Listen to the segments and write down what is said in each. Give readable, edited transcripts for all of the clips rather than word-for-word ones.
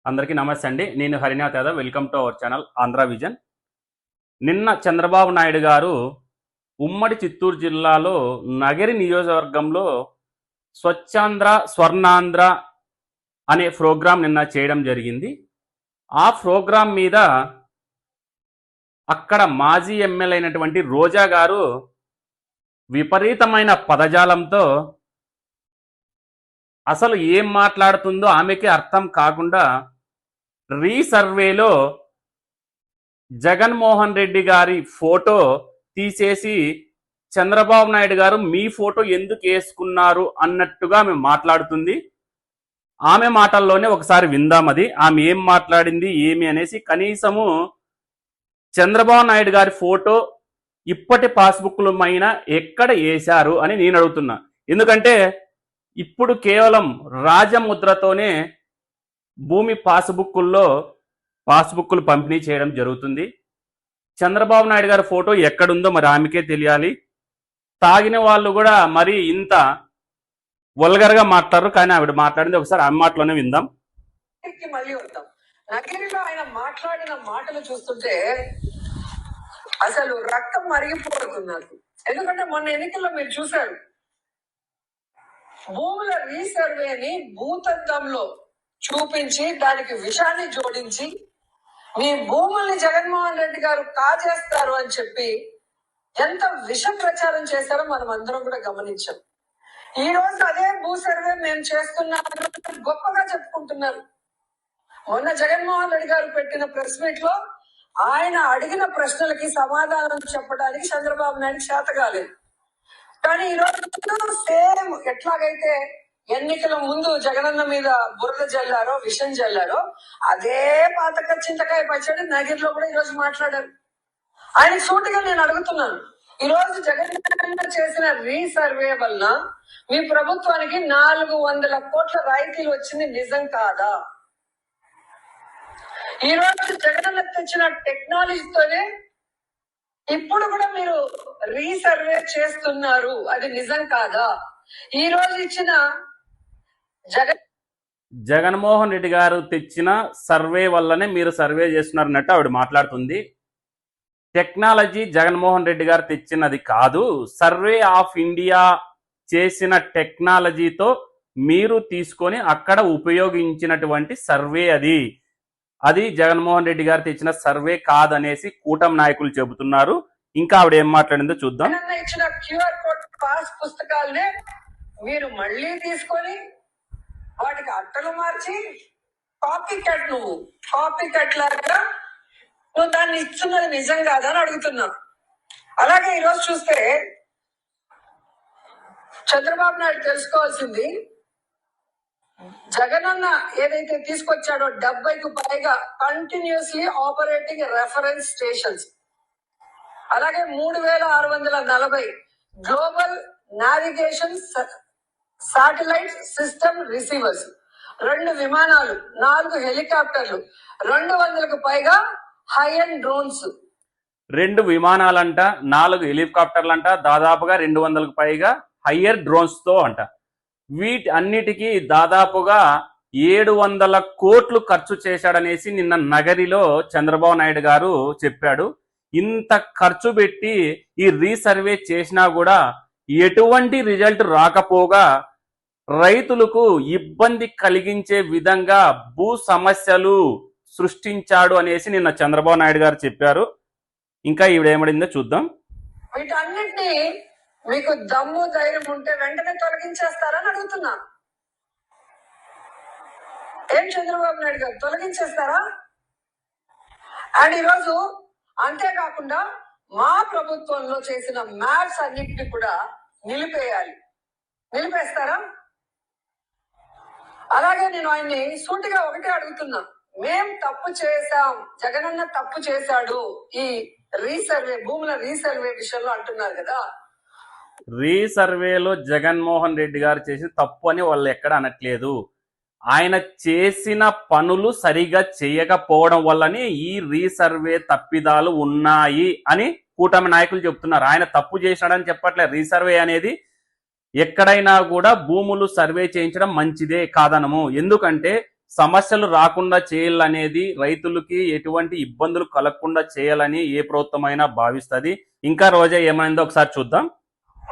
అందరికీ నమస్తే అండి. నేను Harinath Yadav. Welcome to our channel Andhra vision. నిన్న చంద్రబాబు నాయుడు గారు ఉమ్మడి చిత్తూరు జిల్లాలో నగరి నియోజకవర్గంలో స్వచ్ఛాంధ్ర స్వర్ణాంధ్ర అనే ప్రోగ్రాం నిన్న చేయడం జరిగింది. ఆ ప్రోగ్రాం మీద అక్కడ మాజీ ఎమ్మెల్యే అయినటువంటి రోజా గారు విపరీతమైన పదజాలంతో అసలు ఏం మాట్లాడుతుందో ఆమెకి అర్థం కాకుండా రీసర్వేలో జగన్మోహన్ రెడ్డి గారి ఫోటో తీసేసి చంద్రబాబు నాయుడు గారు మీ ఫోటో ఎందుకు వేసుకున్నారు అన్నట్టుగా ఆమె మాట్లాడుతుంది. ఆమె మాటల్లోనే ఒకసారి విందాం. అది ఆమె ఏం మాట్లాడింది ఏమి అనేసి. కనీసము చంద్రబాబు నాయుడు గారి ఫోటో ఇప్పటి పాస్బుక్ల పైన ఎక్కడ వేశారు అని నేను అడుగుతున్నా. ఎందుకంటే ఇప్పుడు కేవలం రాజముద్రతోనే భూమి పాస్బుక్లు పంపిణీ చేయడం జరుగుతుంది. చంద్రబాబు నాయుడు గారి ఫోటో ఎక్కడుందో మరి ఆమెకే తెలియాలి. తాగిన వాళ్ళు కూడా మరి ఇంత వల్గర్గా మాట్లాడరు. కానీ ఆవిడ మాట్లాడింది ఒకసారి ఆమె మాటలోనే విందాం. మళ్ళీ వద్దాం. నగిరిలో ఆయన మాట్లాడిన మాటలు చూస్తుంటే అసలు రక్తం మరిగిపోతున్నారు. ఎందుకంటే మొన్న ఎన్నికల్లో మీరు చూశారు, భూముల రీసర్వేని భూతత్వంలో చూపించి దానికి విషాన్ని జోడించి మీ భూముల్ని జగన్మోహన్ రెడ్డి గారు కాజేస్తారు అని చెప్పి ఎంత విష ప్రచారం చేశారో మనం అందరం కూడా గమనించాం. ఈ రోజు అదే భూ సర్వే మేము చేస్తున్నాము గొప్పగా చెప్పుకుంటున్నారు. మొన్న జగన్మోహన్ రెడ్డి గారు పెట్టిన ప్రెస్ మీట్ లో ఆయన అడిగిన ప్రశ్నలకి సమాధానం చెప్పడానికి చంద్రబాబు నాయుడు చేత కాలేదు. కానీ ఈ రోజు సేమ్ ఎట్లాగైతే ఎన్నికల ముందు జగనన్న మీద బురద జల్లారో విషం జల్లారో అదే పాతక చింతకాయ పచ్చడి నగిరిలో కూడా ఈ రోజు మాట్లాడారు. ఆయన సూటిగా నేను అడుగుతున్నాను, ఈ రోజు జగన్ చేసిన రీసర్వే వలన మీ ప్రభుత్వానికి 400 కోట్ల రాయితీలు వచ్చింది నిజం కాదా? ఈ రోజు జగన్ తెచ్చిన టెక్నాలజీతోనే ఇప్పుడు కూడా మీరు రీసర్వే చేస్తున్నారు, అది నిజం కాదా? ఈ రోజు ఇచ్చిన జగన్మోహన్ రెడ్డి గారు తెచ్చిన సర్వే వల్లనే మీరు సర్వే చేస్తున్నారన్నట్టు ఆవిడ మాట్లాడుతుంది. టెక్నాలజీ జగన్మోహన్ రెడ్డి గారు తెచ్చినది కాదు, సర్వే ఆఫ్ ఇండియా చేసిన టెక్నాలజీతో మీరు తీసుకొని అక్కడ ఉపయోగించినటువంటి సర్వే అది జగన్మోహన్ రెడ్డి గారు తెచ్చిన సర్వే కాదనేసి కూటమి నాయకులు చెబుతున్నారు. ఇంకా ఆవిడ ఏం మాట్లాడిందో చూద్దాం. ఇచ్చిన క్యూఆర్ కోడ్ పాస్ పుస్తకాలనే మీరు మళ్ళీ తీసుకొని వాటికి అట్టలు మార్చి కాపీ కట్ లాగా నువ్వు దాన్ని ఇస్తున్నది నిజం కాదా అని అడుగుతున్నా. అలాగే ఈరోజు చూస్తే చంద్రబాబు నాయుడు తెలుసుకోవాల్సింది, జగనన్న ఏదైతే తీసుకొచ్చాడో 70కు పైగా కంటిన్యూస్లీ ఆపరేటింగ్ రెఫరెన్స్ స్టేషన్స్, అలాగే 3640 global navigation satellite system receivers, 2 విమానాలు, 4 హెలికాప్టర్లు, 200కు పైగా హై అండ్ డ్రోన్స్. 2 విమానాలంట, 4 హెలికాప్టర్లంట, దాదాపుగా 200కు పైగా హయ్యర్ డ్రోన్స్ తో అంట. వీటి అన్నిటికీ దాదాపుగా 700 కోట్లు ఖర్చు చేశాడనేసి నిన్న నగరిలో చంద్రబాబు నాయుడు గారు చెప్పాడు. ఇంత ఖర్చు పెట్టి ఈ రీసర్వే చేసినా కూడా ఎటువంటి రిజల్ట్ రాకపోగా రైతులకు ఇబ్బంది కలిగించే విధంగా భూ సమస్యలు సృష్టించాడు అనేసి నిన్న చంద్రబాబు నాయుడు గారు చెప్పారు. ఇంకా ఈవిడేమడిందో చూద్దాం. వీటన్నిటినీ మీకు దమ్ము ధైర్యం ఉంటే వెంటనే తొలగించేస్తారని అడుగుతున్నా. ఏం చంద్రబాబు నాయుడు గారు తొలగించేస్తారా? అండ్ ఈరోజు అంతేకాకుండా మా ప్రభుత్వంలో చేసిన మ్యాప్స్ అన్నింటినీ కూడా నిలిపేస్తారా? అలాగే నేను ఆయన్ని సూటిగా ఒకటే అడుగుతున్నా, మేం తప్పు చేశాం, జగనన్న తప్పు చేశాడు ఈ రీసర్వే భూముల రీసర్వే విషయంలో అంటున్నారు కదా. రీసర్వేలో జగన్మోహన్ రెడ్డి గారు చేసిన తప్పు అని వాళ్ళు ఎక్కడ అనట్లేదు. ఆయన చేసిన పనులు సరిగా చేయకపోవడం వల్లనే ఈ రీసర్వే తప్పిదాలు ఉన్నాయి అని కూటమి నాయకులు చెప్తున్నారు. ఆయన తప్పు చేశాడని చెప్పట్లేదు. రీసర్వే అనేది ఎక్కడైనా కూడా భూములు సర్వే చేయించడం మంచిదే కాదనము. ఎందుకంటే సమస్యలు రాకుండా చేయాలనేది, రైతులకి ఎటువంటి ఇబ్బందులు కలగకుండా చేయాలని ఏ ప్రభుత్వమైనా భావిస్తుంది. ఇంకా రోజా ఏమైందో ఒకసారి చూద్దాం.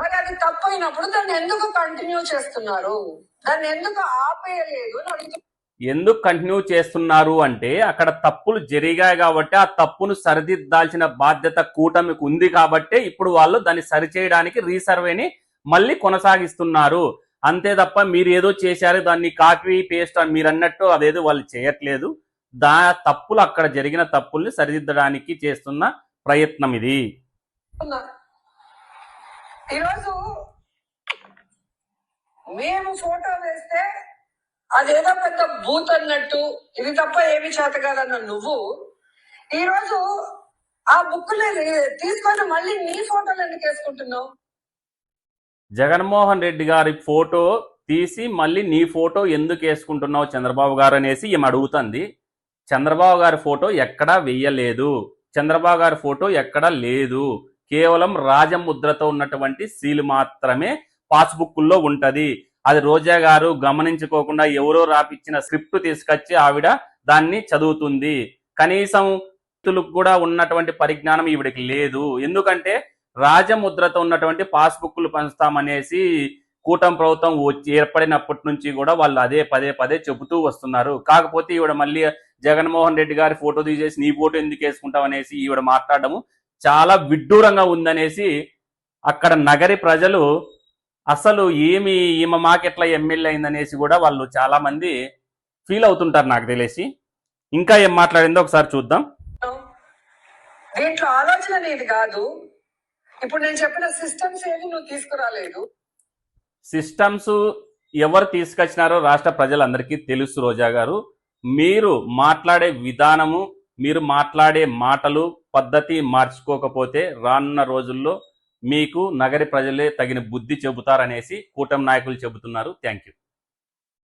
మరి అది తప్పైనప్పుడు దాన్ని ఎందుకు కంటిన్యూ చేస్తున్నారు, దాన్ని ఎందుకు ఆపేయలేదు అని అడుగుతున్నారు. ఎందుకు కంటిన్యూ చేస్తున్నారు అంటే అక్కడ తప్పులు జరిగాయి కాబట్టి ఆ తప్పును సరిదిద్దాల్సిన బాధ్యత కూటమికి ఉంది కాబట్టి ఇప్పుడు వాళ్ళు దాన్ని సరిచేయడానికి రీసర్వేని మళ్ళీ కొనసాగిస్తున్నారు. అంతే తప్ప మీరు ఏదో చేశారు దాన్ని కాపీ పేస్ట్ అని మీరు అన్నట్టు అదేదో వాళ్ళు చేయట్లేదు. తప్పులు అక్కడ జరిగిన తప్పుల్ని సరిదిద్దడానికి చేస్తున్న ప్రయత్నం ఇది. ఈరోజు మేము ఫోటో వేస్తే అదేదో పెద్ద బూత్ అన్నట్టు, ఇది తప్ప ఏమి చేత కాదన్న నువ్వు ఈరోజు ఆ బుక్ని తీసుకొని మళ్ళీ నీ ఫోటోలు ఎందుకు వేసుకుంటున్నావు? జగన్మోహన్ రెడ్డి గారి ఫోటో తీసి మళ్ళీ నీ ఫోటో ఎందుకు వేసుకుంటున్నావు చంద్రబాబు గారు అనేసి ఈమె అడుగుతుంది. చంద్రబాబు గారి ఫోటో ఎక్కడా వెయ్యలేదు, చంద్రబాబు గారి ఫోటో ఎక్కడా లేదు. కేవలం రాజముద్రతో ఉన్నటువంటి సీలు మాత్రమే పాస్బుక్లో ఉంటది. అది రోజా గారు గమనించుకోకుండా ఎవరో రాపిచ్చిన స్క్రిప్ట్ తీసుకొచ్చి ఆవిడ దాన్ని చదువుతుంది. కనీసం కూడా ఉన్నటువంటి పరిజ్ఞానం ఈవిడికి లేదు. ఎందుకంటే రాజముద్రతో ఉన్నటువంటి పాస్బుక్లు పంచుతామనేసి కూటమి ప్రభుత్వం ఏర్పడినప్పటి నుంచి కూడా వాళ్ళు అదే పదే పదే చెబుతూ వస్తున్నారు. కాకపోతే ఈవిడ మళ్ళీ జగన్మోహన్ రెడ్డి గారి ఫోటో తీసేసి నీ ఫోటో ఎందుకు వేసుకుంటావు అనేసి ఈవిడ మాట్లాడము చాలా విడ్డూరంగా ఉందనేసి అక్కడ నగరి ప్రజలు అసలు ఈమె మాకెట్లా ఎమ్మెల్యే అయిందనేసి కూడా వాళ్ళు చాలా మంది ఫీల్ అవుతుంటారు నాకు తెలిసి. ఇంకా ఏం మాట్లాడిందో ఒకసారి చూద్దాం. దీంట్లో ఆలోచన నీది కాదు. ఇప్పుడు నేను చెప్పిన సిస్టమ్స్ ఏవి నువ్వు తీసుకురాలేదు. సిస్టమ్స్ ఎవరు తీసుకొచ్చినారో రాష్ట్ర ప్రజలందరికీ తెలుసు రోజా గారు. మీరు మాట్లాడే విధానము, మీరు మాట్లాడే మాటలు పద్ధతి మార్చుకోకపోతే రానున్న రోజుల్లో మీకు నగరి ప్రజలే తగిన బుద్ధి చెబుతారనేసి కూటమి నాయకులు చెబుతున్నారు. Thank you.